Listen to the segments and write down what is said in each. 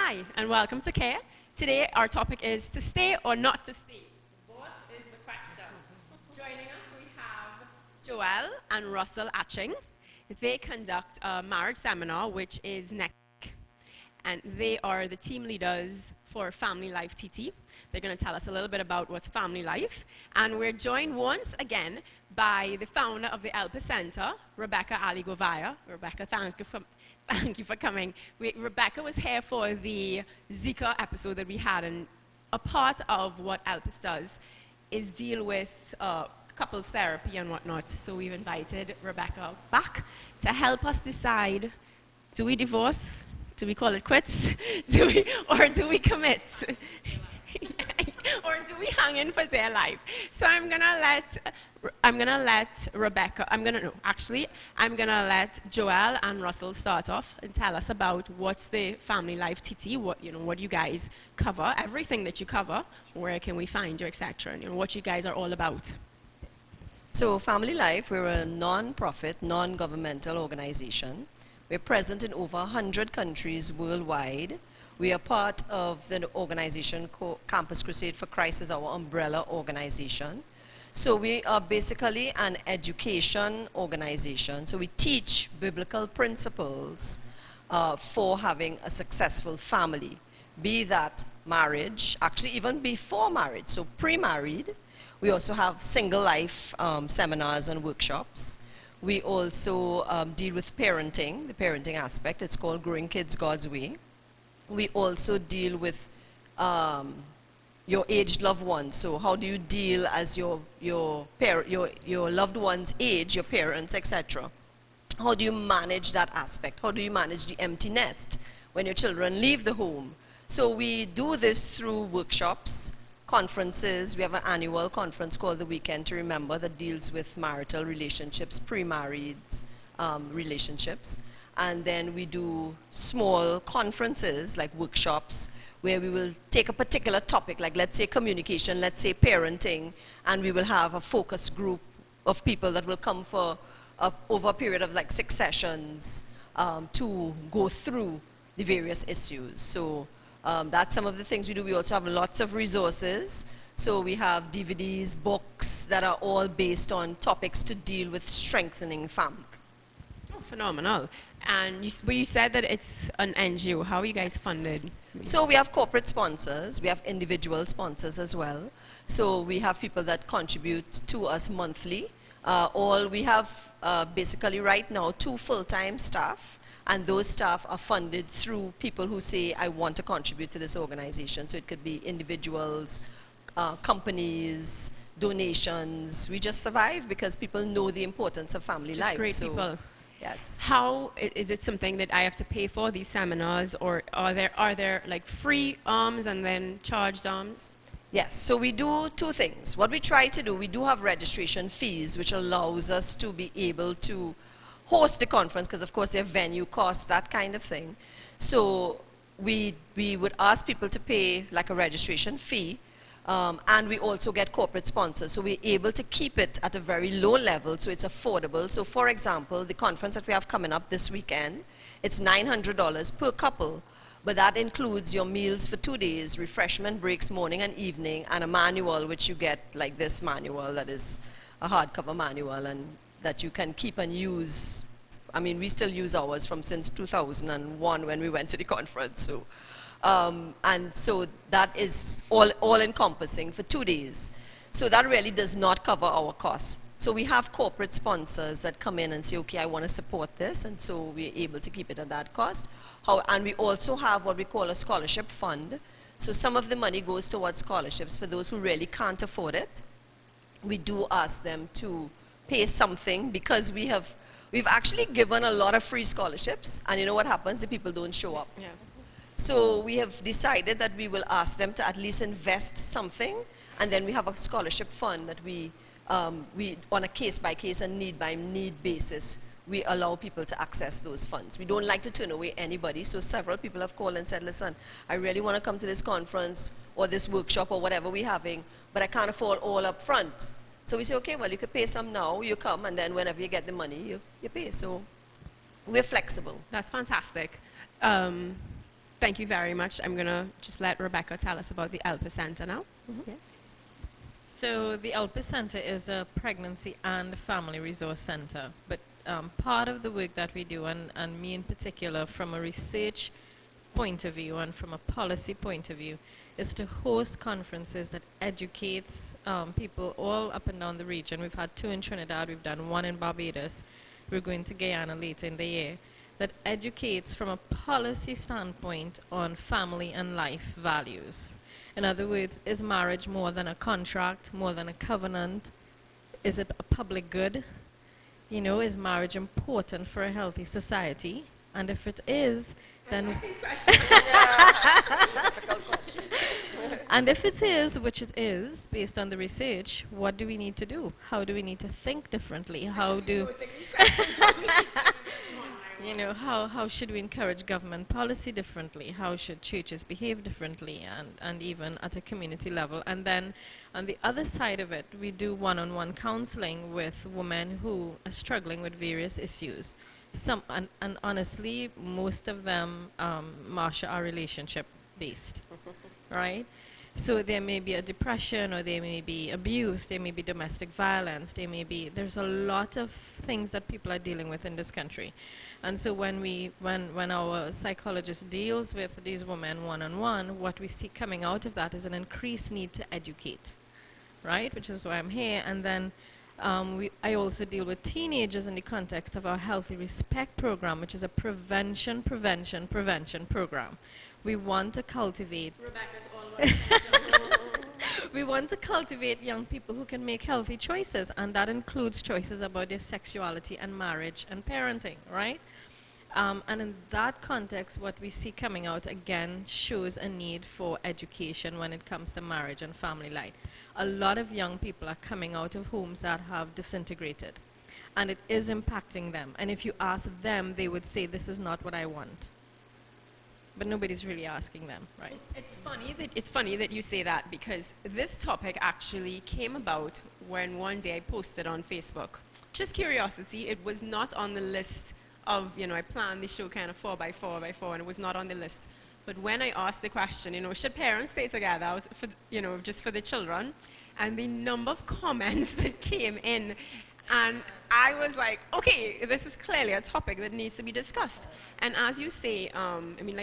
Hi, and welcome to CARE. Today, our topic is to stay or not to stay. What is the question? Joining us, we have Joelle and Russell Atching. They conduct a marriage seminar, which is next week, and they are the team leaders for Family Life TT. They're going to tell us a little bit about what's family life. And we're joined once again by the founder of the Elpa Center, Rebecca Ali Govaya. Rebecca, thank you for coming. Rebecca was here for the Zika episode that we had, and a part of what Elpis does is deal with couples therapy and whatnot. So we've invited Rebecca back to help us decide, do we divorce? Do we call it quits? Do we commit? Or do we hang in for dear life? So I'm gonna let Rebecca. I'm gonna let Joelle and Russell start off and tell us about what's the Family Life TT. What you guys cover, everything that you cover. Where can we find you, etc. And what you guys are all about. So Family Life, we're a non-profit, non-governmental organization. We're present in over 100 countries worldwide. We are part of the organization Campus Crusade for Christ is our umbrella organization. So we are basically an education organization. So we teach biblical principles for having a successful family, be that marriage, actually even before marriage, so pre-married. We also have single life seminars and workshops. We also deal with parenting, the parenting aspect. It's called Growing Kids God's Way. We also deal with your aged loved ones. So how do you deal as your loved ones age, your parents, etc. How do you manage that aspect? How do you manage the empty nest when your children leave the home? So we do this through workshops, conferences. We have an annual conference called the Weekend to Remember that deals with marital relationships, pre-married relationships. And then we do small conferences like workshops where we will take a particular topic, like let's say communication, let's say parenting, and we will have a focus group of people that will come for over a period of like 6 sessions to go through the various issues. So that's some of the things we do. We also have lots of resources. So we have DVDs, books that are all based on topics to deal with strengthening family. Oh, phenomenal. And you said that it's an NGO. How are you guys funded? So we have corporate sponsors. We have individual sponsors as well. So we have people that contribute to us monthly. We have basically right now 2 full-time staff. And those staff are funded through people who say, I want to contribute to this organization. So it could be individuals, companies, donations. We just survive because people know the importance of family life. Just great people. Yes. How is it something that I have to pay for these seminars, or are there like free arms and then charged arms? Yes, so we do 2 things. What we try to do, we do have registration fees, which allows us to be able to host the conference, because of course their venue costs, that kind of thing. So we would ask people to pay like a registration fee, and we also get corporate sponsors. So we're able to keep it at a very low level so it's affordable. So for example, the conference that we have coming up this weekend, it's $900 per couple, but that includes your meals for 2 days, refreshment breaks morning and evening, and a manual, which you get like this manual that is a hardcover manual and that you can keep and use. I mean, we still use ours from since 2001 when we went to the conference. So, and so that is all encompassing for 2 days. So that really does not cover our costs. So we have corporate sponsors that come in and say, okay, I want to support this, and so we're able to keep it at that cost. And we also have what we call a scholarship fund. So some of the money goes towards scholarships for those who really can't afford it. We do ask them to pay something because we've actually given a lot of free scholarships, and you know what happens if people don't show up? Yeah. So we have decided that we will ask them to at least invest something, and then we have a scholarship fund that we on a case-by-case and need-by-need basis, we allow people to access those funds. We don't like to turn away anybody, so several people have called and said, listen, I really want to come to this conference or this workshop or whatever we're having, but I can't afford all up front. So we say, okay, well, you could pay some now, you come, and then whenever you get the money, you pay. So we're flexible. That's fantastic. Thank you very much. I'm going to just let Rebecca tell us about the Elpa Center now. Yes. So the Elpis Center is a pregnancy and family resource center, but part of the work that we do, and me in particular, from a research point of view and from a policy point of view, is to host conferences that educates people all up and down the region. We've had 2 in Trinidad, we've done 1 in Barbados, we're going to Guyana later in the year, that educates from a policy standpoint on family and life values. In other words, is marriage more than a contract, more than a covenant? Is it a public good? You know, is marriage important for a healthy society? And if it is, then... Difficult question. And if it is, which it is, based on the research, what do we need to do? How do we need to think differently? How do... You know, how should we encourage government policy differently? How should churches behave differently, and even at a community level? And then on the other side of it, we do one-on-one counseling with women who are struggling with various issues. And honestly, most of them, Marsha, are relationship-based, right? So there may be a depression, or there may be abuse, there may be domestic violence, there's a lot of things that people are dealing with in this country. And so when our psychologist deals with these women one-on-one, what we see coming out of that is an increased need to educate, right? Which is why I'm here. And then I also deal with teenagers in the context of our Healthy Respect program, which is a prevention program. We want to cultivate... Rebecca's always... We want to cultivate young people who can make healthy choices, and that includes choices about their sexuality and marriage and parenting, right? And in that context, what we see coming out again shows a need for education when it comes to marriage and family life. A lot of young people are coming out of homes that have disintegrated, and it is impacting them. And if you ask them, they would say, this is not what I want. But nobody's really asking them, right? It's funny that you say that, because this topic actually came about when one day I posted on Facebook. Just curiosity, it was not on the list of, I planned the show kind of 4x4, and it was not on the list. But when I asked the question, should parents stay together for, just for the children? And the number of comments that came in, and I was like, okay, this is clearly a topic that needs to be discussed. And as you say,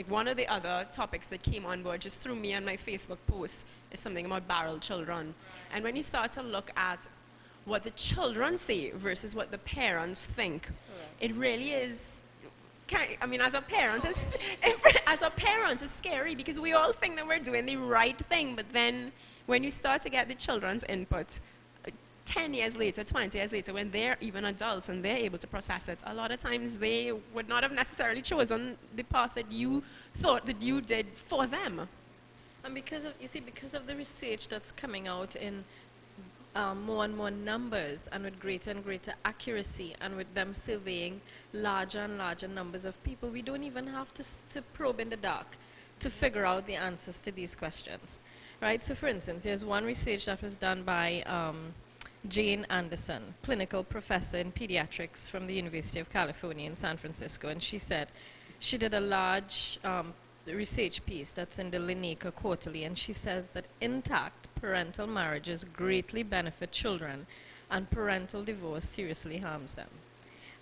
one of the other topics that came on board just through me and my Facebook post is something about barrel children. And when you start to look at what the children say versus what the parents think, it really is, as a parent, it's scary, because we all think that we're doing the right thing, but then when you start to get the children's input, 10 years later, 20 years later, when they're even adults and they're able to process it, a lot of times they would not have necessarily chosen the path that you thought that you did for them. And because of the research that's coming out in more and more numbers, and with greater and greater accuracy, and with them surveying larger and larger numbers of people, we don't even have to probe in the dark to figure out the answers to these questions, right? So for instance, there's one research that was done by Jane Anderson, clinical professor in pediatrics from the University of California in San Francisco, and she said she did a large research piece that's in the Linacre Quarterly, and she says that intact parental marriages greatly benefit children, and parental divorce seriously harms them.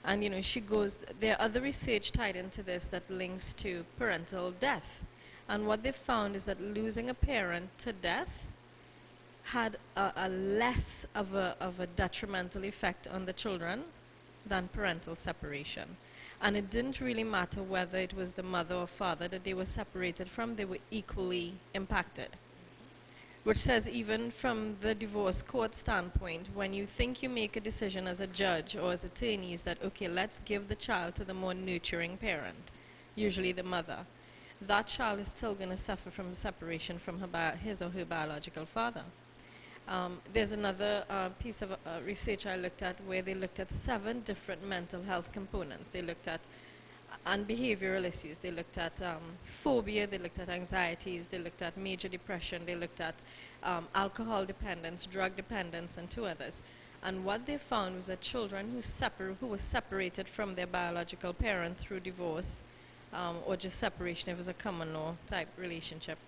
And she goes, there are other research tied into this that links to parental death, and what they found is that losing a parent to death had a less of a detrimental effect on the children than parental separation. And it didn't really matter whether it was the mother or father that they were separated from, they were equally impacted. Which says, even from the divorce court standpoint, when you think you make a decision as a judge or as attorneys that, okay, let's give the child to the more nurturing parent, usually the mother, that child is still going to suffer from separation from his or her biological father. There's another piece of research I looked at where they looked at 7 different mental health components. They looked at and behavioral issues. They looked at phobia, they looked at anxieties, they looked at major depression, they looked at alcohol dependence, drug dependence, and 2 others. And what they found was that children who were separated from their biological parent through divorce or just separation if it was a common law type relationship,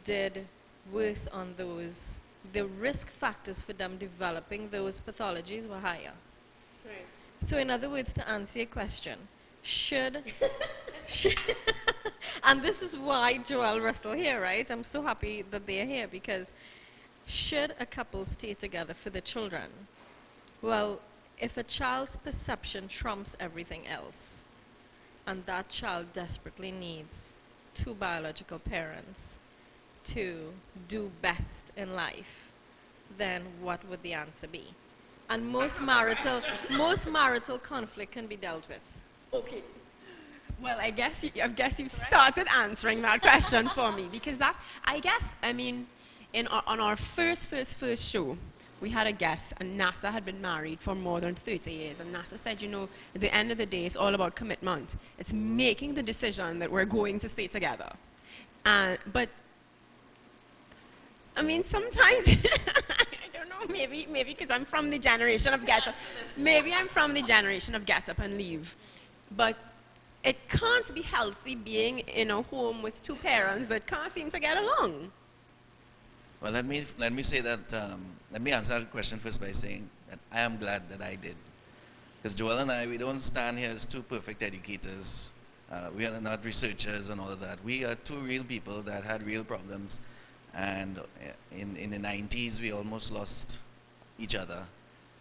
did worse on those, the risk factors for them developing those pathologies were higher. Right. So in other words, to answer your question, should, should and this is why Joel Russell here, right? I'm so happy that they're here, because should a couple stay together for the children? Well, if a child's perception trumps everything else, and that child desperately needs two biological parents to do best in life, then what would the answer be? And most marital conflict can be dealt with. Okay. Well, I guess you've started answering that question for me, because that's, I guess, I mean, on our first show, we had a guest, and NASA had been married for more than 30 years, and NASA said, you know, at the end of the day, it's all about commitment. It's making the decision that we're going to stay together. But, I mean, sometimes, I don't know, maybe because I'm from the generation of get up, maybe I'm from the generation of get up and leave, but it can't be healthy being in a home with two parents that can't seem to get along. Well, let me say that, let me answer that question first by saying that I am glad that I did. Because Joel and I, we don't stand here as two perfect educators. We are not researchers and all of that. We are two real people that had real problems. And in the 90s, we almost lost each other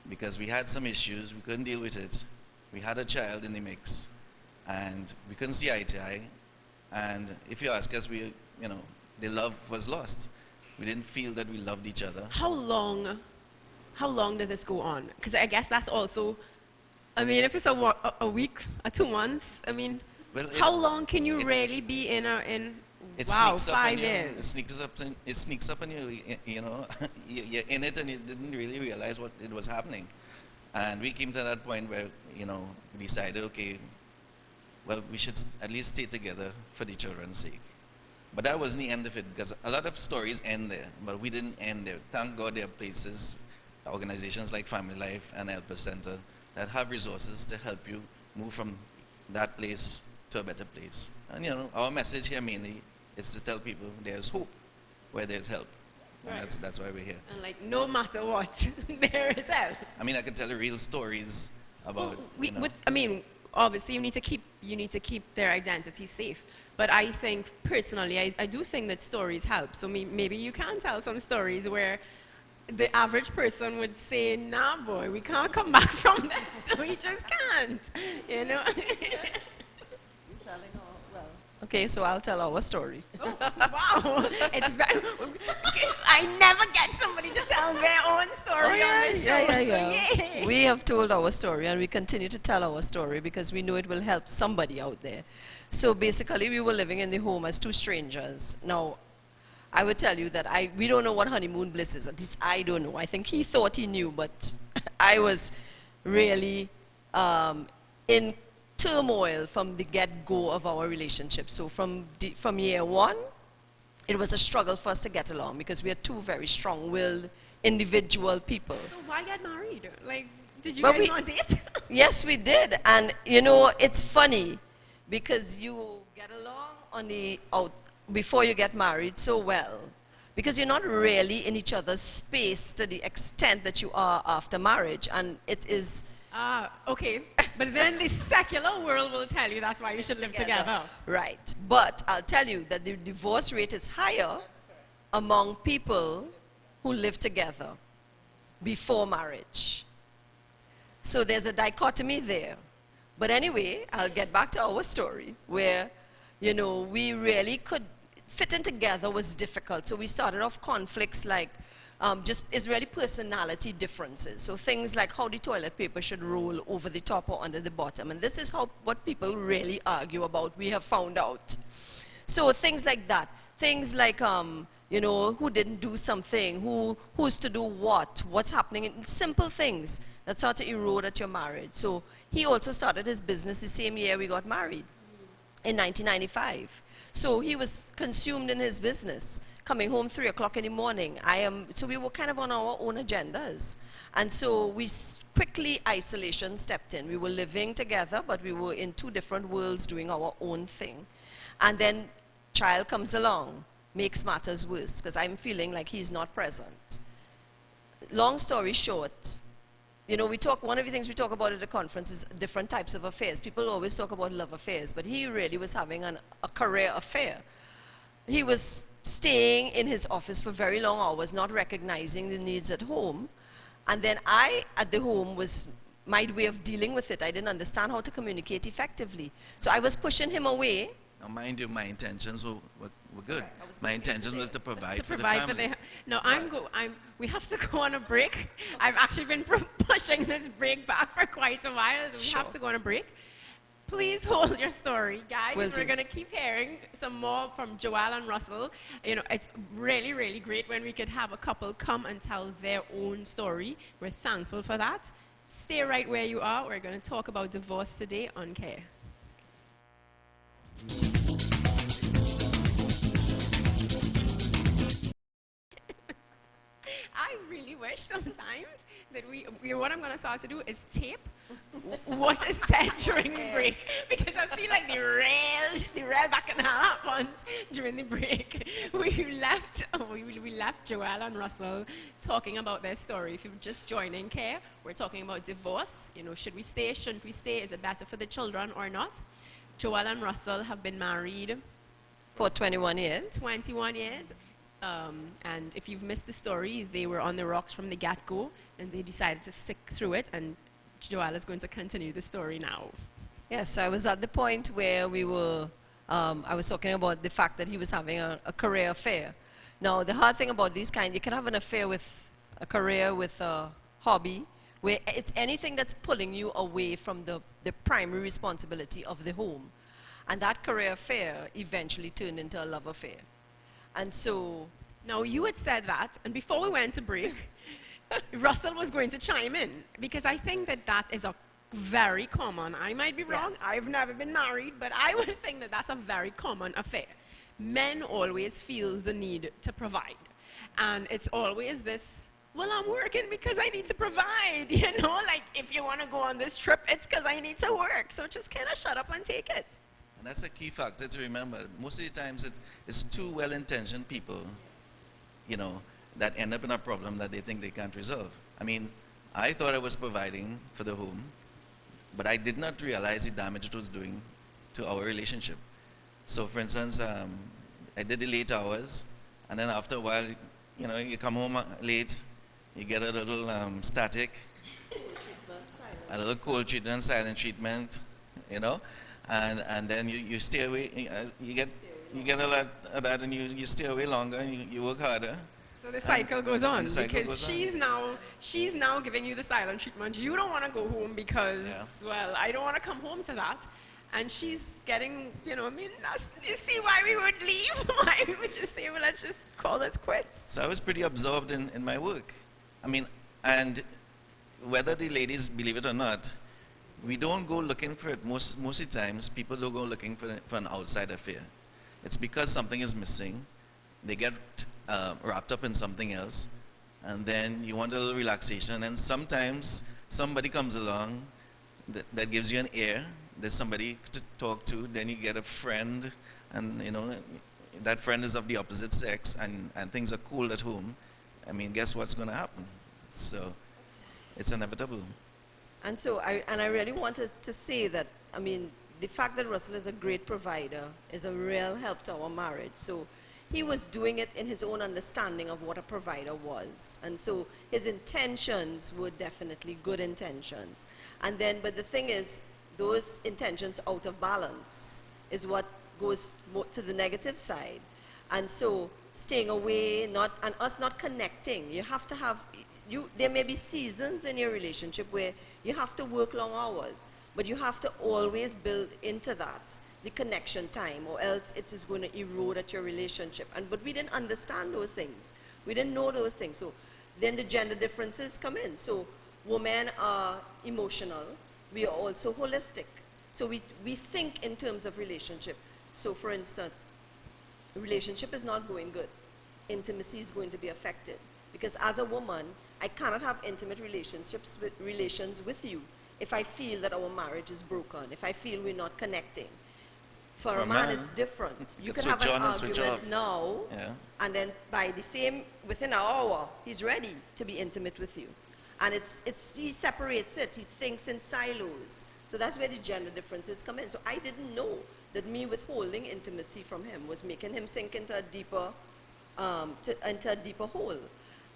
because we had some issues. We couldn't deal with it. We had a child in the mix, and we couldn't see eye to eye. And if you ask us, the love was lost. We didn't feel that we loved each other. How long did this go on? Because I guess that's also, I mean, if it's a week, 2 months, I mean, Well, how long can you really be in it wow, sneaks up 5 on you. years? It sneaks up on you. You know, you're in it and you didn't really realize what it was happening. And we came to that point where we decided, okay, well, we should at least stay together for the children's sake. But that wasn't the end of it, because a lot of stories end there, but we didn't end there. Thank God there are places, organizations like Family Life and Helper Center that have resources to help you move from that place to a better place. And our message here mainly is to tell people there's hope where there's help. And Right. that's why we're here. And like, no matter what, there is help. I mean, I could tell you real stories about, Obviously, you need to keep their identity safe. But I think personally, I do think that stories help. So maybe you can tell some stories where the average person would say, "Nah, boy, we can't come back from this. We just can't." You know. Okay, so I'll tell our story. Oh, wow, it's very. I never get somebody to tell their own story on the show. Yeah. So yay. We have told our story, and we continue to tell our story because we know it will help somebody out there. So basically, we were living in the home as two strangers. Now, I would tell you that we don't know what honeymoon bliss is. At least I don't know. I think he thought he knew, but I was really in turmoil from the get-go of our relationship. So from year one, it was a struggle for us to get along because we are two very strong-willed individual people. So why get married? Like, did you Well, guys not date? Yes, we did. And it's funny because you get along before you get married so well, because you're not really in each other's space to the extent that you are after marriage. And it is Okay. But then the secular world will tell you that's why you should live together. Right. But I'll tell you that the divorce rate is higher among people who live together before marriage. So there's a dichotomy there. But anyway, I'll get back to our story where, we really could fitting together was difficult. So we started off conflicts like it's really personality differences. So things like how the toilet paper should roll over the top or under the bottom. And this is what people really argue about, we have found out. So things like that. Things like, who didn't do something, who's to do what's happening, simple things that start to erode at your marriage. So he also started his business the same year we got married, in 1995. So he was consumed in his business, coming home 3 o'clock in the morning. So we were kind of on our own agendas. And so quickly isolation stepped in. We were living together, but we were in two different worlds doing our own thing. And then child comes along, makes matters worse, because I'm feeling like he's not present. Long story short, you know, one of the things we talk about at the conference is different types of affairs. People always talk about love affairs, but he really was having a career affair. He was staying in his office for very long hours, not recognizing the needs at home. And then I, at the home, was my way of dealing with it. I didn't understand how to communicate effectively. So I was pushing him away. Now, mind you, my intentions were good. My intention was to provide To for the provide family. for the. No, we have to go on a break. I've actually been pushing this break back for quite a while. We have to go on a break. Please hold your story, guys. Will We're do. going to keep hearing some more from Joelle and Russell. You know, it's really, really great when we could have a couple come and tell their own story. We're thankful for that. Stay right where you are. We're going to talk about divorce today on Care. I really wish sometimes that what I'm going to start to do is tape what is said during the break, because I feel like the real bacchanal happens during the break. We left Joelle and Russell talking about their story. If you're just joining Care, we're talking about divorce. You know, should we stay, shouldn't we stay? Is it better for the children or not? Joelle and Russell have been married For 21 years. 21 years. And if you've missed the story, they were on the rocks from the get-go, and they decided to stick through it, and Joelle is going to continue the story now. Yes, so I was at the point where I was talking about the fact that he was having a career affair. Now, the hard thing about these you can have an affair with a career, with a hobby, where it's anything that's pulling you away from the primary responsibility of the home. And that career affair eventually turned into a love affair. And so... Now, you had said that, and before we went to break, Russell was going to chime in, because I think that is a very common, I might be wrong, Yes. I've never been married, but I would think that that's a very common affair. Men always feel the need to provide. And it's always this, well, I'm working because I need to provide, you know, like if you want to go on this trip, it's because I need to work. So just kind of shut up and take it. And that's a key factor to remember. Most of the times it's two well-intentioned people, you know, that end up in a problem that they think they can't resolve. I mean, I thought I was providing for the home, but I did not realize the damage it was doing to our relationship. So for instance, I did the late hours, and then after a while, you know, you come home late, you get a little static, a little cold treatment, silent treatment, you know, and then you stay away, you get a lot of that, and you stay away longer, and you work harder. So the cycle goes on, the cycle because goes on. she's now giving you the silent treatment. You don't want to go home because, Yeah. well, I don't want to come home to that. And she's getting, you know, I mean, you see why we would leave? Why we would just say, well, let's just call this quits. So I was pretty absorbed in my work. I mean, and whether the ladies believe it or not, we don't go looking for it. Most of the times, people don't go looking for an outside affair. It's because something is missing. They get wrapped up in something else, and then you want a little relaxation. And sometimes somebody comes along that gives you an ear. There's somebody to talk to. Then you get a friend, and you know that friend is of the opposite sex, and things are cool at home. I mean, guess what's going to happen? So it's inevitable. And so I really wanted to say that, I mean, the fact that Russell is a great provider is a real help to our marriage. So he was doing it in his own understanding of what a provider was. And so his intentions were definitely good intentions. And then, but the thing is, those intentions out of balance is what goes more to the negative side. And so staying away, and us not connecting, you have to have, there may be seasons in your relationship where you have to work long hours, but you have to always build into that the connection time, or else it is going to erode at your relationship. But we didn't understand those things. We didn't know those things. So then the gender differences come in. So women are emotional. We are also holistic. So we think in terms of relationship. So for instance, the relationship is not going good. intimacy is going to be affected. Because as a woman, I cannot have intimate relations with you if I feel that our marriage is broken, if I feel we're not connecting. For a man, it's different. You can have switch an on and switch argument off. now, Yeah. and then within an hour, he's ready to be intimate with you. And he separates it. He thinks in silos. So that's where the gender differences come in. So I didn't know that me withholding intimacy from him was making him sink into a deeper hole.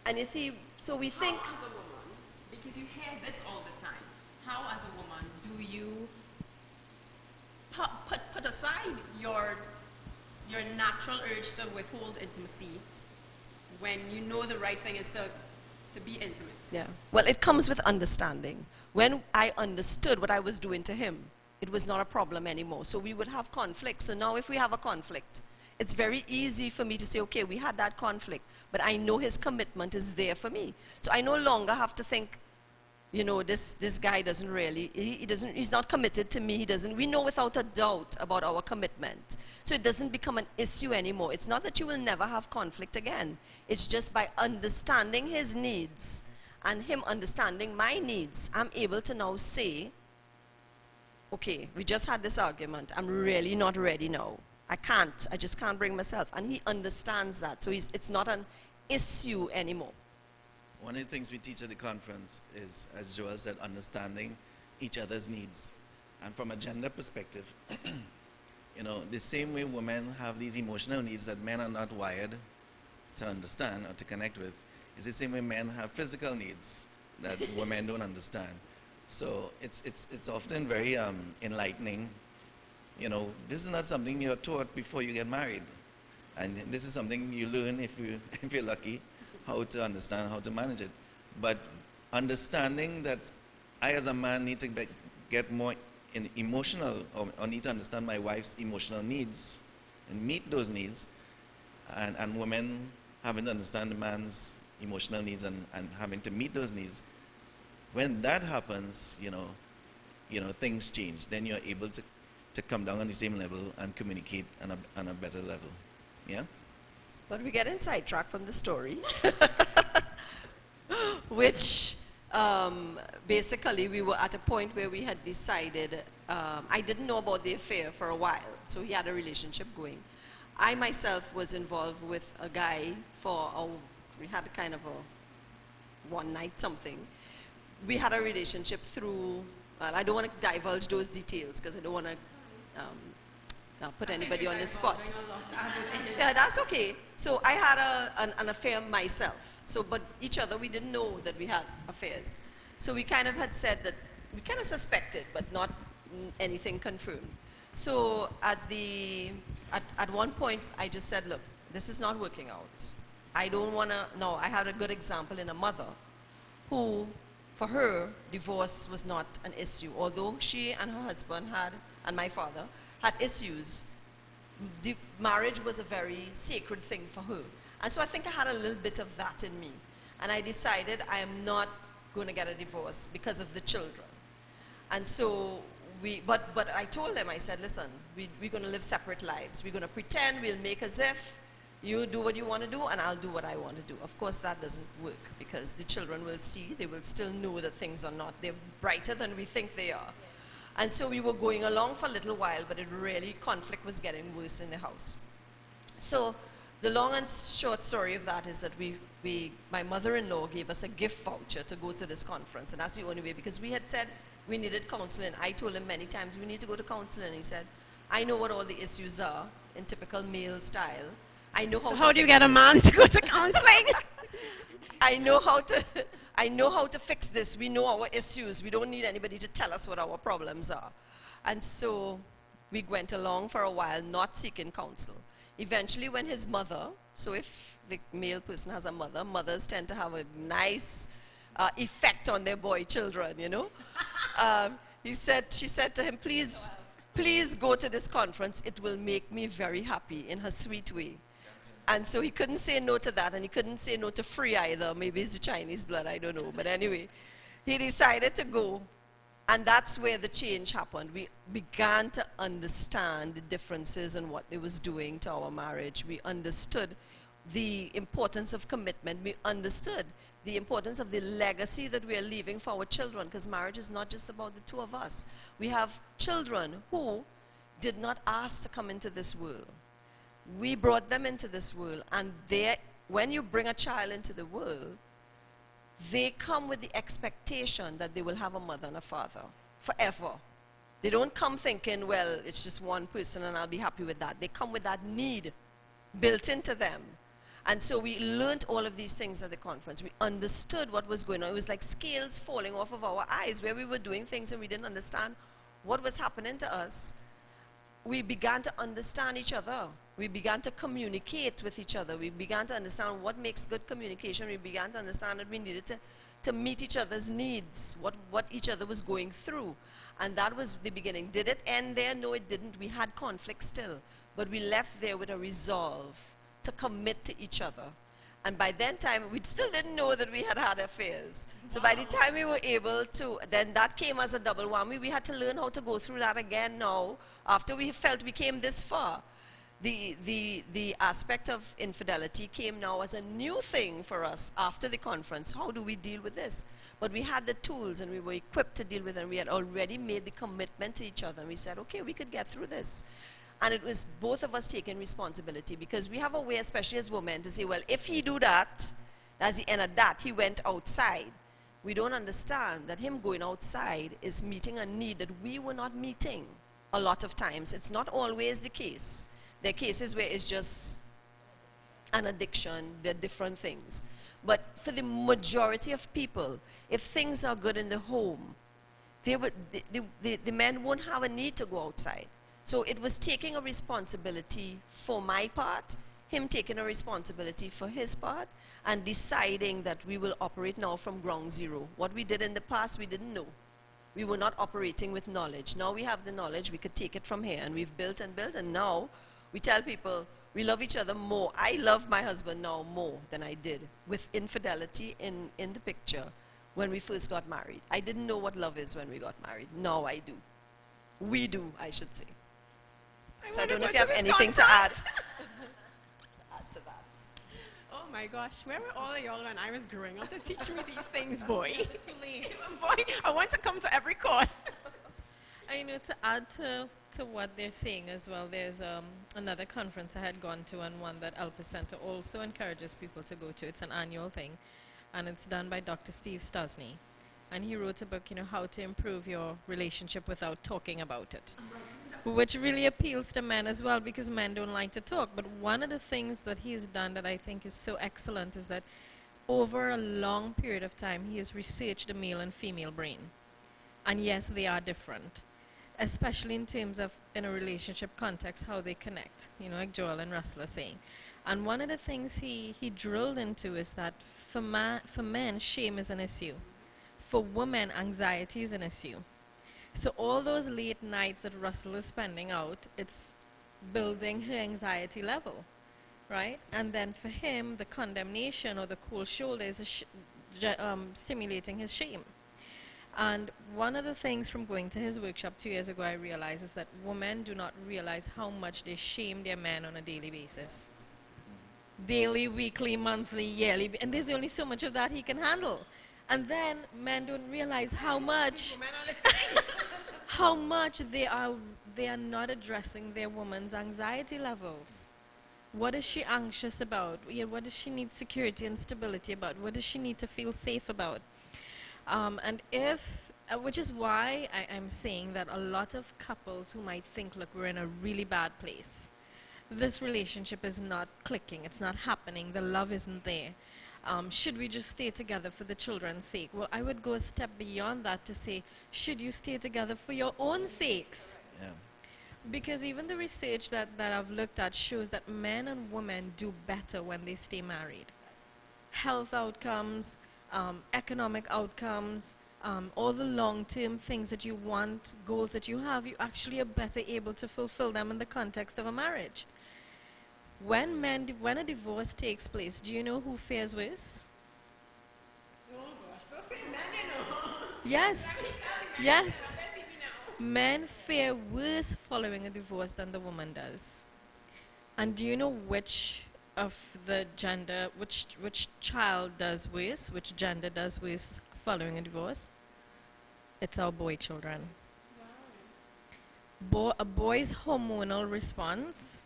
And you see, so we think... How as a woman, because you hear this all the time, how as a woman do you put aside your natural urge to withhold intimacy when you know the right thing is to be intimate? Yeah. Well, it comes with understanding. When I understood what I was doing to him, it was not a problem anymore. So we would have conflict. So now if we have a conflict, it's very easy for me to say, okay, we had that conflict, but I know his commitment is there for me. So I no longer have to think, you know, this guy doesn't really, he's not committed to me. We know without a doubt about our commitment. So it doesn't become an issue anymore. It's not that you will never have conflict again. It's just by understanding his needs and him understanding my needs, I'm able to now say, okay, we just had this argument. I'm really not ready now. I just can't bring myself. And he understands that. So it's not an issue anymore. One of the things we teach at the conference is, as Joel said, understanding each other's needs. And from a gender perspective, you know, the same way women have these emotional needs that men are not wired to understand or to connect with, is the same way men have physical needs that women don't understand. So it's often very enlightening. You know, this is not something you're taught before you get married. And this is something you learn if you're lucky, how to understand, how to manage it. But understanding that I as a man need to get more emotional, or need to understand my wife's emotional needs and meet those needs, and women having to understand the man's emotional needs and having to meet those needs. When that happens, you know, things change. Then you're able to come down on the same level and communicate on a better level. Yeah? But we get sidetracked from the story, which basically we were at a point where we had decided, I didn't know about the affair for a while, so he had a relationship going. I myself was involved with a guy we had a kind of a one night something. We had a relationship through, well, I don't want to divulge those details because I don't want to put anybody on the spot. Yeah, that's okay. So I had an affair myself. So, but each other, we didn't know that we had affairs. So we kind of had said that, we kind of suspected, but not anything confirmed. So at one point, I just said, look, this is not working out. I don't want to, no, I had a good example in a mother who, for her, divorce was not an issue. Although she and her husband and my father, had issues, marriage was a very sacred thing for her. And so I think I had a little bit of that in me. And I decided I am not going to get a divorce because of the children. And so but I told them, I said, listen, we're going to live separate lives. We're going to pretend, we'll make as if you do what you want to do and I'll do what I want to do. Of course, that doesn't work because the children will see, they will still know that things are not, they're brighter than we think they are. And so we were going along for a little while, but conflict was getting worse in the house. So the long and short story of that is that my mother-in-law gave us a gift voucher to go to this conference, and that's the only way, because we had said we needed counseling. I told him many times, we need to go to counseling, and he said, I know what all the issues are in typical male style. I know how. So how do you get a man to go to counseling? I know how to fix this. We know our issues. We don't need anybody to tell us what our problems are. And so we went along for a while, not seeking counsel. Eventually, when his mother, so if the male person has a mother, mothers tend to have a nice effect on their boy children, you know. She said to him, please go to this conference. It will make me very happy, in her sweet way. And so he couldn't say no to that, and he couldn't say no to free either. Maybe it's the Chinese blood, I don't know. But anyway, he decided to go, and that's where the change happened. We began to understand the differences and what it was doing to our marriage. We understood the importance of commitment. We understood the importance of the legacy that we are leaving for our children, because marriage is not just about the two of us. We have children who did not ask to come into this world. We brought them into this world, and when you bring a child into the world, they come with the expectation that they will have a mother and a father forever. They don't come thinking, well, it's just one person and I'll be happy with that. They come with that need built into them. And so we learned all of these things at the conference. We understood what was going on. It was like scales falling off of our eyes, where we were doing things and we didn't understand what was happening to us. We began to understand each other. We began to communicate with each other. We began to understand what makes good communication. We began to understand that we needed to meet each other's needs, what each other was going through. And that was the beginning. Did it end there? No, it didn't. We had conflict still. But we left there with a resolve to commit to each other. And by then time, we still didn't know that we had had affairs. So by the time we were able to, then that came as a double whammy. We had to learn how to go through that again now, after we felt we came this far. The aspect of infidelity came now as a new thing for us after the conference. How do we deal with this? But we had the tools and we were equipped to deal with it, and we had already made the commitment to each other. And we said, okay, we could get through this. And it was both of us taking responsibility, because we have a way, especially as women, to say, well, if he do that, that's the end of that. He went outside. We don't understand that him going outside is meeting a need that we were not meeting a lot of times. It's not always the case. There are cases where it's just an addiction. There are different things. But for the majority of people, if things are good in the home, the men won't have a need to go outside. So it was taking a responsibility for my part, him taking a responsibility for his part, and deciding that we will operate now from ground zero. What we did in the past, we didn't know. We were not operating with knowledge. Now we have the knowledge, we could take it from here, and we've built, and now we tell people we love each other more. I love my husband now more than I did with infidelity in the picture when we first got married. I didn't know what love is when we got married. Now I do. We do, I should say. So I don't know if you have anything to add. To that. Oh my gosh, where were all of y'all when I was growing up to teach me these things, boy? Too late. Boy, I want to come to every course. And you know, to add to what they're saying as well, there's another conference I had gone to, and one that Alpha Center also encourages people to go to. It's an annual thing, and it's done by Dr. Steve Stosny. And he wrote a book, you know, How to Improve Your Relationship Without Talking About It, which really appeals to men as well, because men don't like to talk. But one of the things that he has done that I think is so excellent is that over a long period of time, he has researched the male and female brain. And yes, they are different, especially in terms of, in a relationship context, how they connect, you know, like Joel and Russell are saying. And one of the things he drilled into is that for men, shame is an issue. For women, anxiety is an issue. So all those late nights that Russell is spending out, it's building her anxiety level, right? And then for him, the condemnation or the cold shoulder is stimulating his shame. And one of the things from going to his workshop 2 years ago, I realized is that women do not realize how much they shame their men on a daily basis. Daily, weekly, monthly, yearly, and there's only so much of that he can handle. And then men don't realize how much they are not addressing their woman's anxiety levels. What is she anxious about? Yeah, what does she need security and stability about? What does she need to feel safe about? Which is why I'm saying that a lot of couples who might think, look, we're in a really bad place. This relationship is not clicking, it's not happening, the love isn't there. Should we just stay together for the children's sake? Well, I would go a step beyond that to say, should you stay together for your own sakes? Yeah. Because even the research that I've looked at shows that men and women do better when they stay married. Health outcomes, economic outcomes, all the long-term things that you want, goals that you have, you actually are better able to fulfill them in the context of a marriage. When a divorce takes place, do you know who fares worse? Oh gosh, don't say men, you know. Yes, yes. Men fare worse following a divorce than the woman does. And do you know which of the gender, which child does worse, which gender does worse following a divorce? It's our boy children. A boy's hormonal response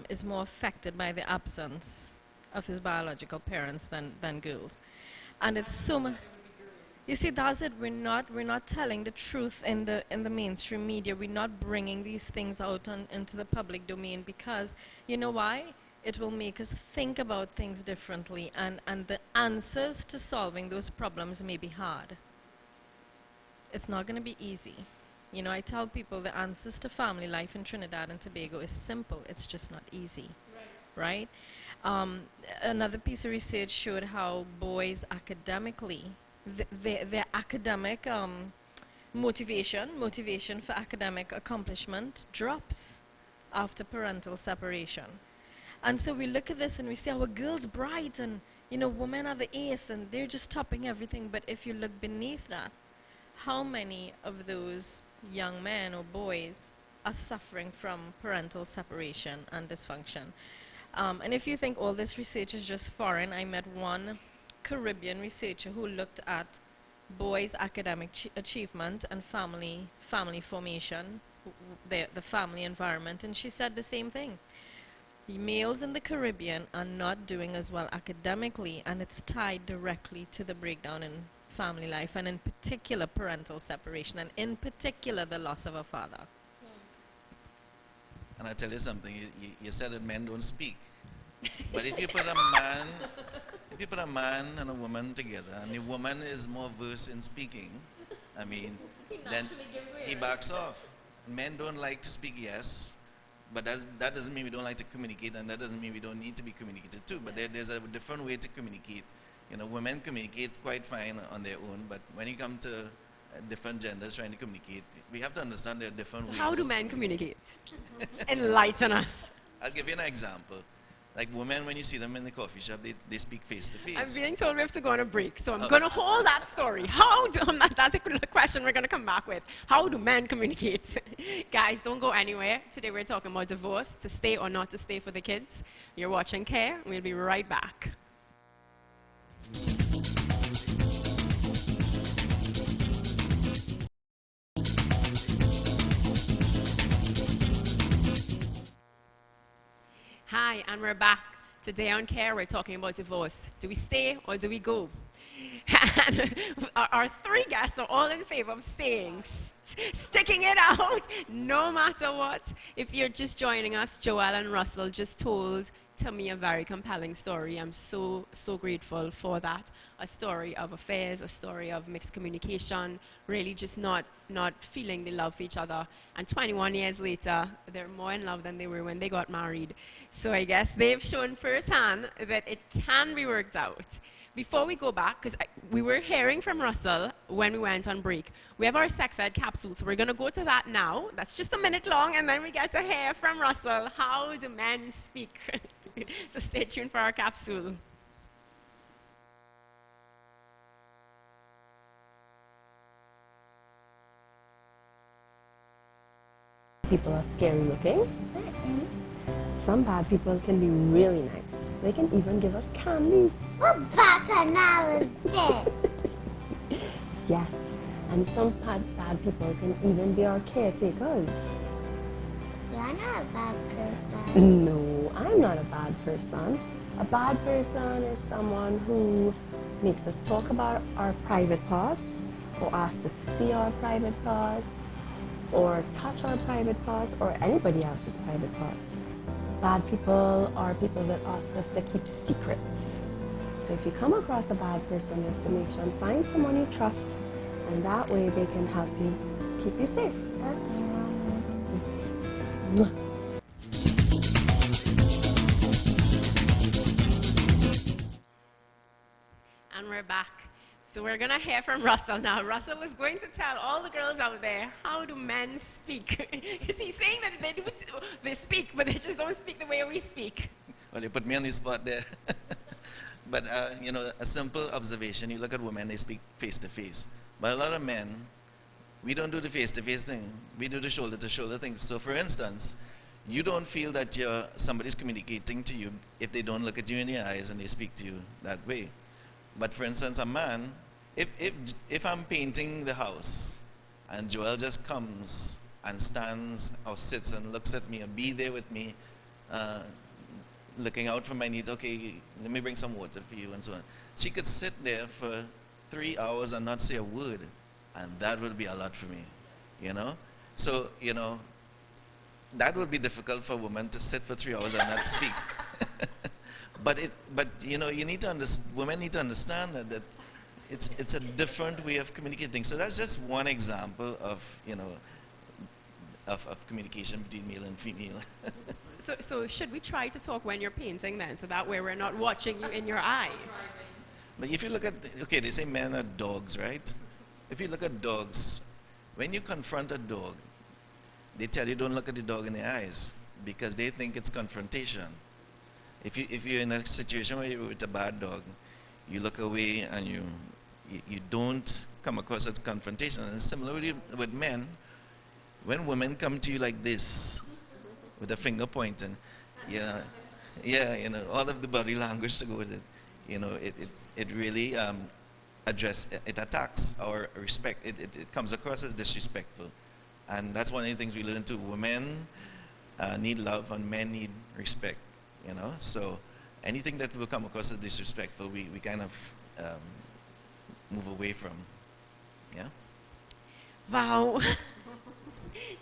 is more affected by the absence of his biological parents than girls. And it's so much. You see, that's it. We're not telling the truth in the mainstream media. We're not bringing these things out into the public domain because, you know why? It will make us think about things differently, and the answers to solving those problems may be hard. It's not going to be easy. You know, I tell people the answers to family life in Trinidad and Tobago is simple. It's just not easy, right? Another piece of research showed how boys academically, their academic motivation for academic accomplishment drops after parental separation. And so we look at this and we say, our girls bright and, you know, women are the ace and they're just topping everything. But if you look beneath that, how many of those young men or boys are suffering from parental separation and dysfunction? And if you think all this research is just foreign, I met one Caribbean researcher who looked at boys' academic achievement and family formation, the family environment, and she said the same thing. Males in the Caribbean are not doing as well academically, and it's tied directly to the breakdown in family life, and in particular parental separation, and in particular the loss of a father. And I tell you something, you said that men don't speak. But if you put a man and a woman together, and the woman is more versed in speaking, I mean, then he backs off. Men don't like to speak, yes, but that doesn't mean we don't like to communicate, and that doesn't mean we don't need to be communicated to. But there's a different way to communicate. You know, women communicate quite fine on their own, but when you come to different genders trying to communicate, we have to understand there are different ways. So how do men communicate? Enlighten us. I'll give you an example. Like women, when you see them in the coffee shop, they speak face to face. I'm being told we have to go on a break, so I'm going to hold that story. That's a question we're going to come back with. How do men communicate? Guys, don't go anywhere. Today we're talking about divorce, to stay or not to stay for the kids. You're watching Care. We'll be right back. Hi, and we're back. Today on Care, we're talking about divorce. Do we stay or do we go? And our three guests are all in favor of staying, sticking it out, no matter what. If you're just joining us, Joel and Russell just told to me a very compelling story. I'm so grateful for that. A story of affairs, a story of mixed communication, really just not feeling the love for each other. And 21 years later, they're more in love than they were when they got married. So I guess they've shown firsthand that it can be worked out. Before we go back, because we were hearing from Russell when we went on break, we have our sex ed capsule, so we're going to go to that now. That's just a minute long, and then we get to hear from Russell, how do men speak? So stay tuned for our capsule. People are scary looking. Some bad people can be really nice. They can even give us candy. What bacchanal is this? Yes, and some bad people can even be our caretakers. You're not a bad person. No, I'm not a bad person. A bad person is someone who makes us talk about our private parts, or ask to see our private parts, or touch our private parts, or anybody else's private parts. Bad people are people that ask us to keep secrets. So if you come across a bad person, you have to make sure and find someone you trust, and that way they can help you keep you safe. Love you, Mommy. Mwah. And we're back. So we're going to hear from Russell now. Russell is going to tell all the girls out there, how do men speak? Because he's saying that they speak, but they just don't speak the way we speak. Well, you put me on the spot there. But, you know, a simple observation, you look at women, they speak face to face. But a lot of men, we don't do the face to face thing. We do the shoulder to shoulder thing. So for instance, you don't feel that somebody's communicating to you if they don't look at you in the eyes and they speak to you that way. But for instance, a man, if I'm painting the house and Joel just comes and stands or sits and looks at me and be there with me, looking out for my needs, okay, let me bring some water for you and so on. She could sit there for 3 hours and not say a word, and that would be a lot for me, you know? So, you know, that would be difficult for a woman to sit for 3 hours and not speak. but you know, women need to understand that it's a different way of communicating. So that's just one example of, you know, of communication between male and female. So should we try to talk when you're painting then, so that way we're not watching you in your eye? But if you look at, okay, they say men are dogs, right? If you look at dogs, when you confront a dog, they tell you don't look at the dog in the eyes because they think it's confrontation. If you're in a situation where you're with a bad dog, you look away and you don't come across as confrontation. And similarly with men, when women come to you like this, with a finger pointing, you know, yeah, you know, all of the body language to go with it, you know, it really it attacks our respect. It comes across as disrespectful. And that's one of the things we learn too. Women need love and men need respect, you know. So anything that will come across as disrespectful, we kind of move away from, yeah. Wow.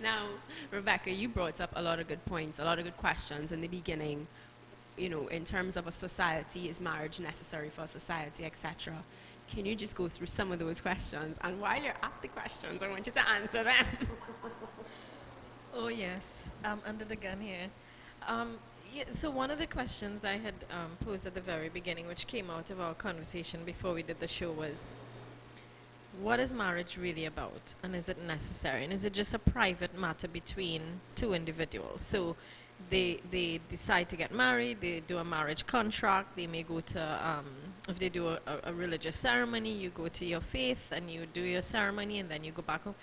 Now, Rebecca, you brought up a lot of good points, a lot of good questions in the beginning. You know, in terms of a society, is marriage necessary for a society, etc. Can you just go through some of those questions? And while you're at the questions, I want you to answer them. Oh yes, under the gun here. Yeah, so one of the questions I had posed at the very beginning, which came out of our conversation before we did the show, was, what is marriage really about? And is it necessary? And is it just a private matter between two individuals? So they decide to get married, they do a marriage contract, they may go to, if they do a religious ceremony, you go to your faith and you do your ceremony and then you go back home.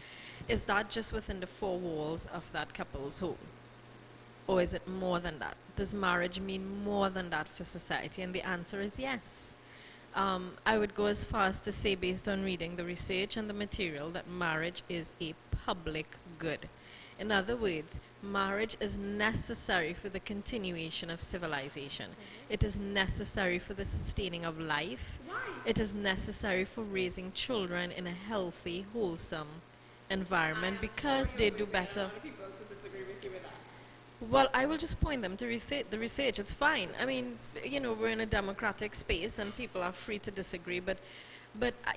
Is that just within the four walls of that couple's home? Or is it more than that? Does marriage mean more than that for society? And the answer is yes. I would go as far as to say, based on reading the research and the material, that marriage is a public good. In other words, marriage is necessary for the continuation of civilization. It is necessary for the sustaining of life. It is necessary for raising children in a healthy, wholesome environment because they do better. Well, I will just point them to the research. It's fine. I mean, you know, we're in a democratic space and people are free to disagree. But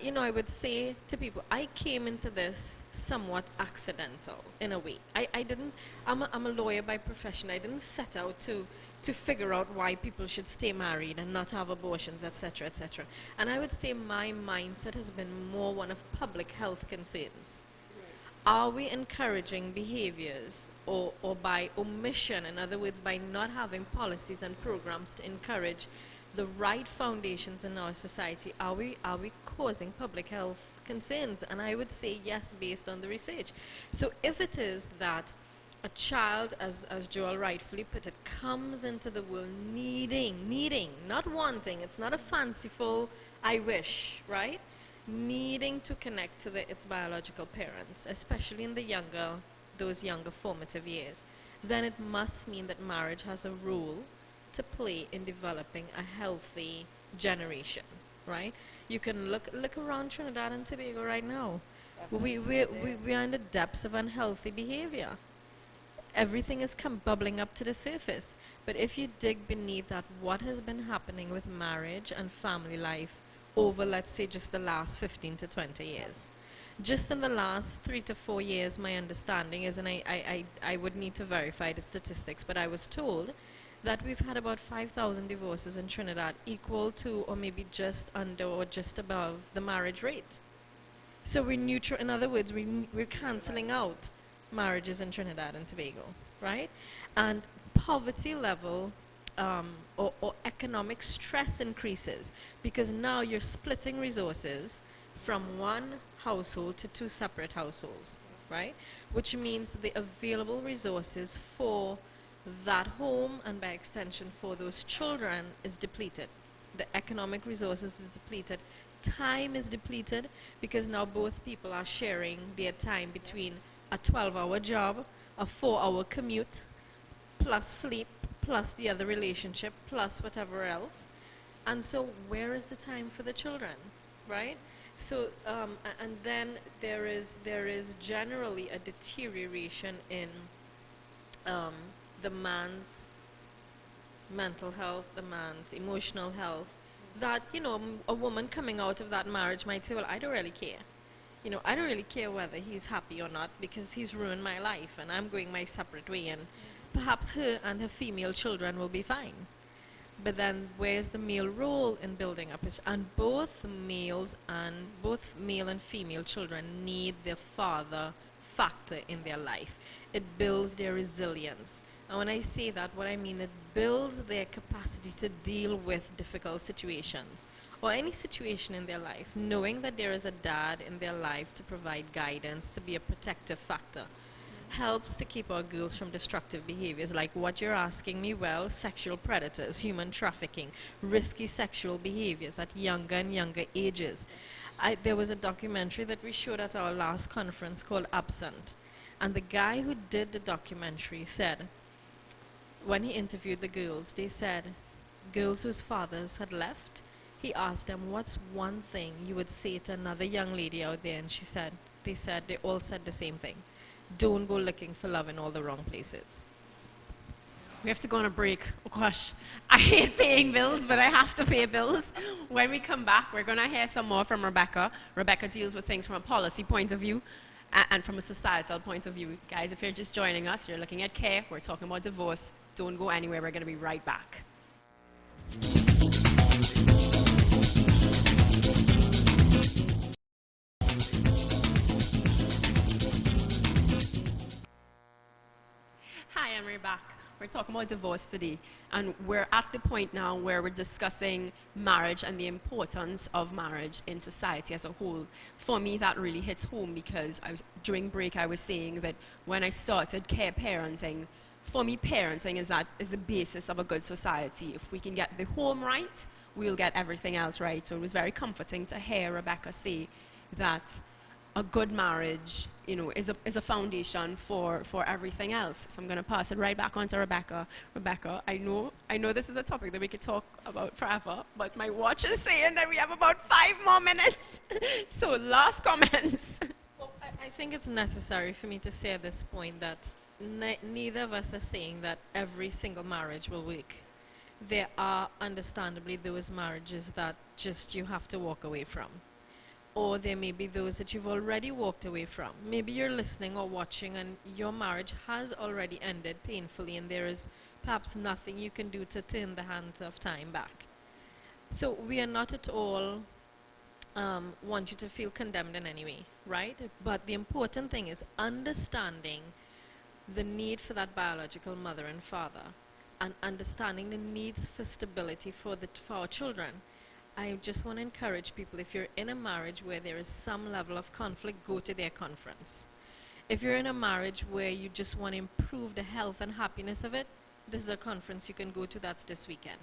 you know, I would say to people, I came into this somewhat accidental in a way. I didn't, I'm a lawyer by profession. I didn't set out to figure out why people should stay married and not have abortions, etc., etc. And I would say my mindset has been more one of public health concerns. Are we encouraging behaviors or by omission, in other words, by not having policies and programs to encourage the right foundations in our society, are we causing public health concerns? And I would say yes, based on the research. So if it is that a child, as Joel rightfully put it, comes into the world needing, not wanting, it's not a fanciful I wish, right? Needing to connect to its biological parents, especially in those younger formative years, then it must mean that marriage has a role to play in developing a healthy generation, right? You can look around Trinidad and Tobago right now. We are in the depths of unhealthy behavior. Everything is bubbling up to the surface. But if you dig beneath that, what has been happening with marriage and family life over, let's say, just the last 15 to 20 years. Just in the last 3 to 4 years, my understanding is, and I would need to verify the statistics, but I was told that we've had about 5,000 divorces in Trinidad, equal to or maybe just under or just above the marriage rate. So we're neutral. In other words, we're canceling out marriages in Trinidad and Tobago, right? And poverty level or economic stress increases because now you're splitting resources from one household to two separate households, right? Which means the available resources for that home and by extension for those children is depleted. The economic resources is depleted. Time is depleted because now both people are sharing their time between a 12-hour job, a 4-hour commute, plus sleep, plus the other relationship, plus whatever else. And so where is the time for the children, right? So, and then there is generally a deterioration in the man's mental health, the man's emotional health, that, a woman coming out of that marriage might say, well, I don't really care. I don't really care whether he's happy or not because he's ruined my life and I'm going my separate way, and perhaps her and her female children will be fine. But then where's the male role in building up and both male and female children need their father factor in their life. It builds their resilience. And when I say that, what I mean, it builds their capacity to deal with difficult situations or any situation in their life, knowing that there is a dad in their life to provide guidance, to be a protective factor, helps to keep our girls from destructive behaviors like what you're asking me. Well, sexual predators, human trafficking, risky sexual behaviors at younger and younger ages. There was a documentary that we showed at our last conference called Absent, and the guy who did the documentary said, when he interviewed the girls, they said, girls whose fathers had left, he asked them, what's one thing you would say to another young lady out there? And they all said the same thing. Don't go looking for love in all the wrong places. We have to go on a break. Oh gosh, I hate paying bills, but I have to pay bills. When we come back, we're going to hear some more from Rebecca. Rebecca deals with things from a policy point of view and from a societal point of view. Guys, if you're just joining us, you're looking at care, we're talking about divorce. Don't go anywhere, we're going to be right back. Hi, we're back. We're talking about divorce today, and we're at the point now where we're discussing marriage and the importance of marriage in society as a whole. For me, that really hits home because during break I was saying that when I started care parenting, for me, parenting is the basis of a good society. If we can get the home right, we'll get everything else right. So it was very comforting to hear Rebecca say that a good marriage, is a foundation for everything else. So I'm going to pass it right back on to Rebecca. Rebecca, I know this is a topic that we could talk about forever, but my watch is saying that we have about 5 more minutes. So last comments. Well, I think it's necessary for me to say at this point that neither of us are saying that every single marriage will work. There are understandably those marriages that just you have to walk away from. Or there may be those that you've already walked away from. Maybe you're listening or watching and your marriage has already ended painfully and there is perhaps nothing you can do to turn the hands of time back. So we are not at all want you to feel condemned in any way, right? But the important thing is understanding the need for that biological mother and father and understanding the needs for stability for our children. I just want to encourage people, if you're in a marriage where there is some level of conflict, go to their conference. If you're in a marriage where you just want to improve the health and happiness of it, this is a conference you can go to. That's this weekend.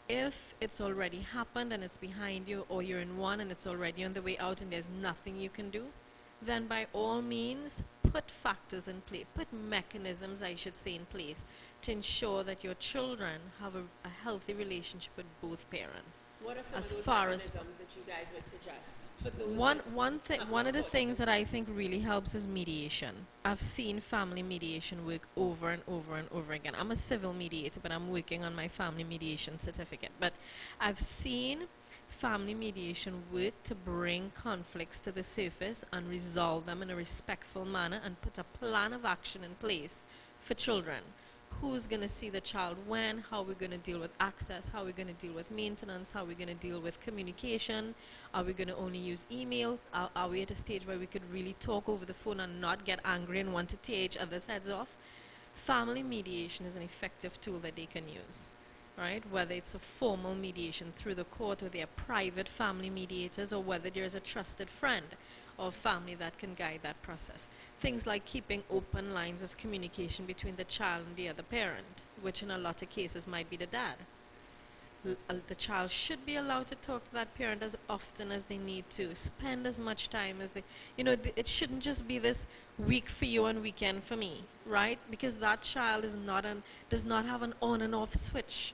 If it's already happened and it's behind you, or you're in one and it's already on the way out and there's nothing you can do, then by all means, put factors in place, put mechanisms, I should say, in place to ensure that your children have a healthy relationship with both parents. What are some As of those far as mechanisms that you guys would suggest? For those one of the things that I think really helps is mediation. I've seen family mediation work over and over and over again. I'm a civil mediator, but I'm working on my family mediation certificate. But I've seen family mediation work to bring conflicts to the surface and resolve them in a respectful manner and put a plan of action in place for children. Who's going to see the child when, how we're going to deal with access, how we're going to deal with maintenance, how we're going to deal with communication, are we going to only use email, are we at a stage where we could really talk over the phone and not get angry and want to tear each other's heads off? Family mediation is an effective tool that they can use, right? Whether it's a formal mediation through the court or they are private family mediators, or whether there's a trusted friend of family that can guide that process. Things like keeping open lines of communication between the child and the other parent, which in a lot of cases might be the dad. The child should be allowed to talk to that parent as often as they need to, spend as much time as they, it shouldn't just be this week for you and weekend for me, right? Because that child does not have an on and off switch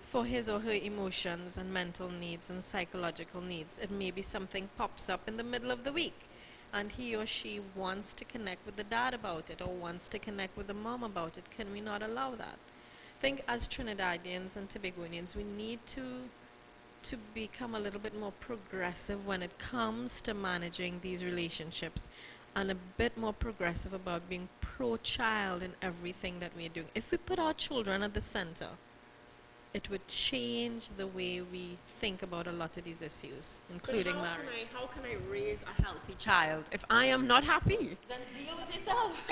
for his or her emotions and mental needs and psychological needs. It may be something pops up in the middle of the week and he or she wants to connect with the dad about it or wants to connect with the mom about it. Can we not allow that? I think as Trinidadians and Tobagoanians, we need to become a little bit more progressive when it comes to managing these relationships and a bit more progressive about being pro-child in everything that we're doing. If we put our children at the center, it would change the way we think about a lot of these issues, including But marriage. how can I raise a healthy child if I am not happy? Then deal with yourself.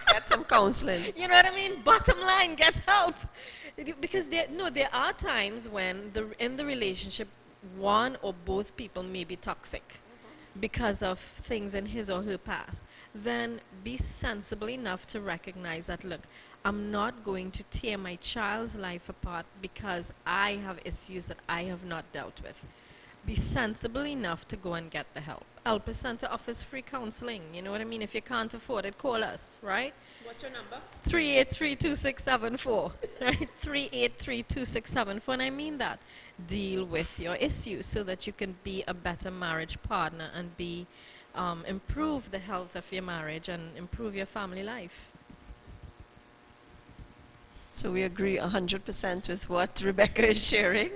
Get some counseling. You know what I mean? Bottom line, get help. Because there are times when in the relationship, one or both people may be toxic because of things in his or her past. Then be sensible enough to recognize that, look, I'm not going to tear my child's life apart because I have issues that I have not dealt with. Be sensible enough to go and get the help. Elpis Center offers free counseling. You know what I mean? If you can't afford it, call us, right? What's your number? 383-2674, right? 383-2674, and I mean that. Deal with your issues so that you can be a better marriage partner and improve the health of your marriage and improve your family life. So we agree 100% with what Rebecca is sharing.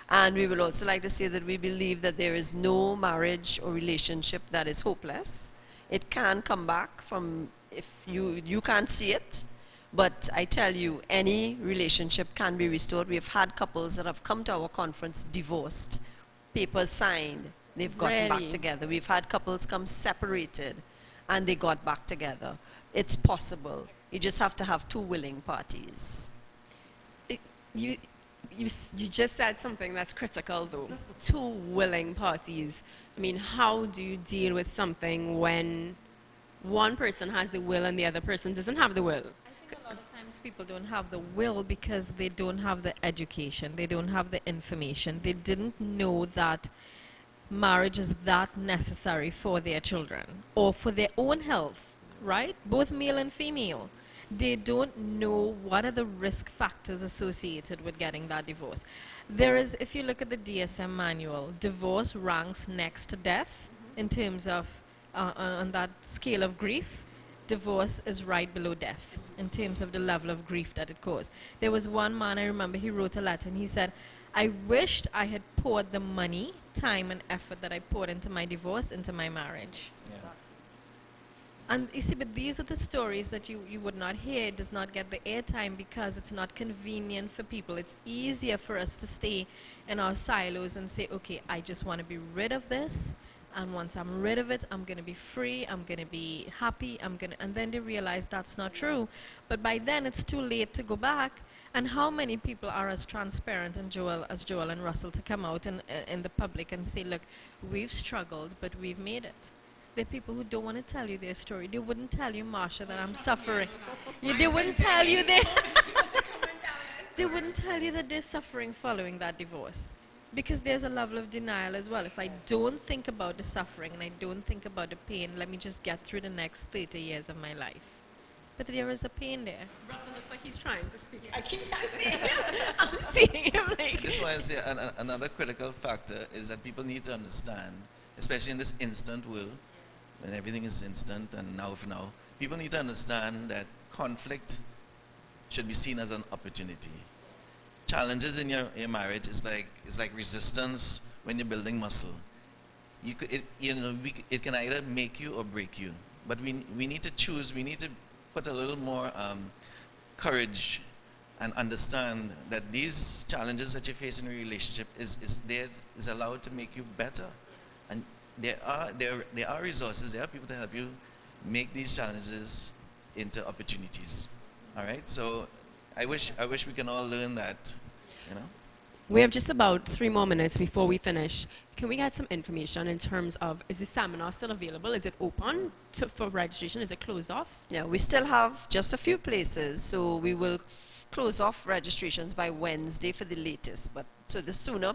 And we would also like to say that we believe that there is no marriage or relationship that is hopeless. It can come back from, if you can't see it, but I tell you, any relationship can be restored. We have had couples that have come to our conference divorced, papers signed, they've gotten Really? back together. We've had couples come separated and they got back together. It's possible. You just have to have two willing parties. You just said something that's critical, though. Two willing parties. I mean, how do you deal with something when one person has the will and the other person doesn't have the will? I think a lot of times people don't have the will because they don't have the education, they don't have the information, they didn't know that marriage is that necessary for their children or for their own health, right? Both male and female. They don't know what are the risk factors associated with getting that divorce. There is, if you look at the DSM manual, divorce ranks next to death in terms of, on that scale of grief. Divorce is right below death in terms of the level of grief that it caused. There was one man, I remember, he wrote a letter and he said, I wished I had poured the money, time and effort that I poured into my divorce into my marriage. Yeah. And you see, but these are the stories that you would not hear. It does not get the airtime because it's not convenient for people. It's easier for us to stay in our silos and say, okay, I just want to be rid of this. And once I'm rid of it, I'm going to be free. I'm going to be happy. And then they realize that's not true. But by then, it's too late to go back. And how many people are as transparent as Joel and Russell to come out in the public and say, look, we've struggled, but we've made it. There are people who don't want to tell you their story. They wouldn't tell you, Marsha, that I'm suffering. They wouldn't tell you they wouldn't tell you that they're suffering following that divorce. Because there's a level of denial as well. If I don't think about the suffering and I don't think about the pain, let me just get through the next 30 years of my life. But there is a pain there. Russell looks like he's trying to speak. I keep seeing him. I'm seeing him like... This is why I say another critical factor is that people need to understand, especially in this instant world, when everything is instant and now for now, people need to understand that conflict should be seen as an opportunity. Challenges in your marriage is like resistance when you're building muscle. It can either make you or break you. But we need to choose. We need to put a little more courage and understand that these challenges that you face in a relationship is allowed to make you better. And there are resources. There are people to help you make these challenges into opportunities. All right. So I wish we can all learn that. You know. We have just about 3 more minutes before we finish. Can we get some information in terms of, is the seminar still available? Is it open for registration? Is it closed off? Yeah, we still have just a few places, so we will close off registrations by Wednesday for the latest. But so the sooner,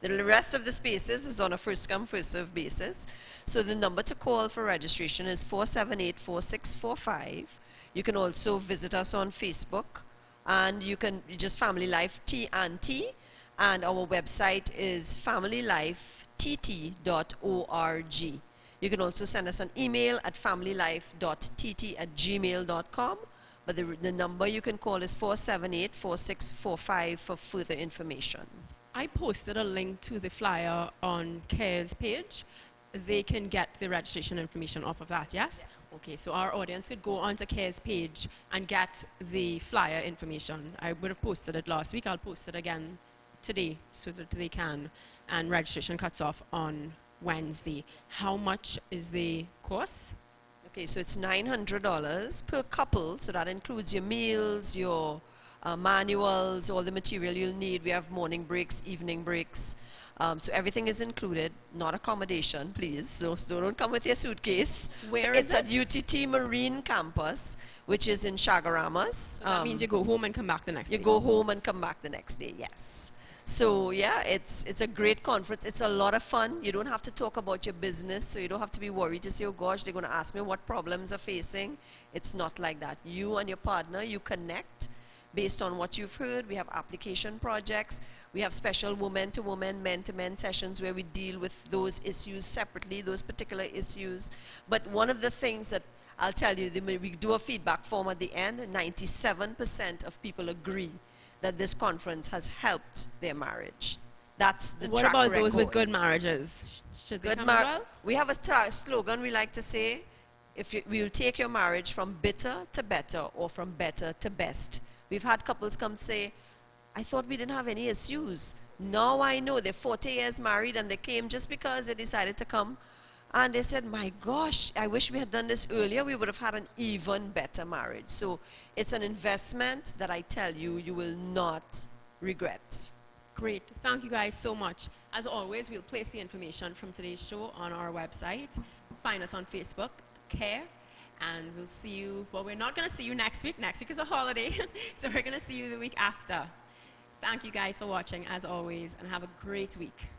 the rest of the spaces is on a first come, first serve basis. So the number to call for registration is 478-4645. You can also visit us on Facebook, and you can just Family Life T&T, and our website is familylifett.org. You can also send us an email at familylife.tt@gmail.com. But the number you can call is 478-4645 for further information. I posted a link to the flyer on CARE's page. They can get the registration information off of that, yes? Okay, so our audience could go onto CARE's page and get the flyer information. I would have posted it last week. I'll post it again today so that they can. And registration cuts off on Wednesday. How much is the course? Okay, so it's $900 per couple, so that includes your meals, your manuals, all the material you'll need. We have morning breaks, evening breaks. So everything is included, not accommodation, please. So don't come with your suitcase. Where it's is at it? UTT Marine Campus, which is in Chagaramas. So that means you go home and come back the next You day. go home and come back the next day, yes. So yeah, it's a great conference. It's a lot of fun. You don't have to talk about your business, so you don't have to be worried to say, oh gosh, they're going to ask me what problems are facing. It's not like that. You and your partner, you connect based on what you've heard. We have application projects. We have special woman-to-woman, men-to-men sessions where we deal with those issues separately, those particular issues. But one of the things that I'll tell you, we do a feedback form at the end, 97% of people agree that this conference has helped their marriage. That's the What track about those with record. good marriages? Should they Good come as well? We have a slogan we like to say, we will take your marriage from bitter to better, or from better to best. We've had couples come say, I thought we didn't have any issues. Now I know they're 40 years married and they came just because they decided to come. And they said, my gosh, I wish we had done this earlier. We would have had an even better marriage. So it's an investment that I tell you, you will not regret. Great. Thank you guys so much. As always, we'll place the information from today's show on our website. Find us on Facebook, CARE, and we'll see you. Well, we're not going to see you next week. Next week is a holiday, so we're going to see you the week after. Thank you guys for watching, as always, and have a great week.